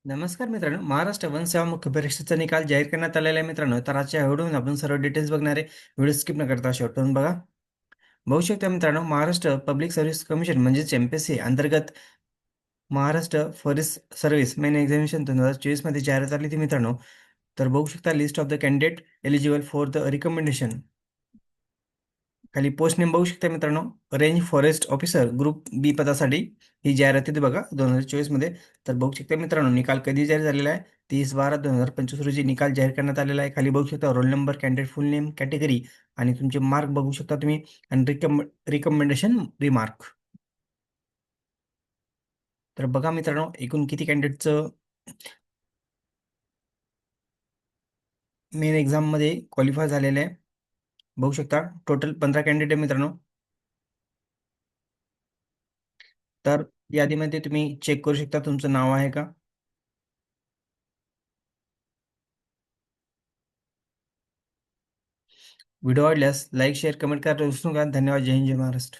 नमस्कार मित्रांनो, महाराष्ट्र वन सेवा मुख्य परीक्षेचा निकाल जाहीर करण्यात आलेला आहे मित्रांनो. तर आजच्या व्हिडिओमध्ये आपण सर्व डिटेल्स बघणार आहे. व्हिडिओ स्किप न करता शेवटपर्यंत बघा. बघू शकता मित्रांनो, महाराष्ट्र पब्लिक सर्व्हिस कमिशन म्हणजेच एमपीएससी अंतर्गत Maharashtra forest service main examination 2024 मध्ये जाहिरात आली होती मित्रांनो. तर बघू शकता list of the candidate eligible for the recommendation. खाली पोस्ट नेम बघू शकता मित्रांनो, रेंज फॉरेस्ट ऑफिसर ग्रुप बी पदासाठी ही जाहिरात येते बघा 2024 मध्ये. तर बघू शकता मित्रांनो, निकाल कधी जाहीर झालेला आहे? 30/12/2025 रोजी निकाल जाहीर करण्यात आलेला आहे. खाली बघू शकता रोल नंबर, कॅन्डिडेट फुल नेम, कॅटेगरी आणि तुमचे मार्क बघू शकता तुम्ही आणि रिकमेंडेशन रिमार्क. तर बघा मित्रांनो, एकूण किती कॅन्डिडेटचं मेन एक्झाममध्ये क्वालिफाय झालेलं आहे. बघू शकता टोटल 15 कॅन्डिडेट आहे मित्रांनो. तर यादीमध्ये तुम्ही चेक करू शकता तुमचं नाव आहे का. व्हिडिओ आवडल्यास लाईक, शेअर, कमेंट करायला विसरू नका. धन्यवाद. जय हिंद, जय महाराष्ट्र.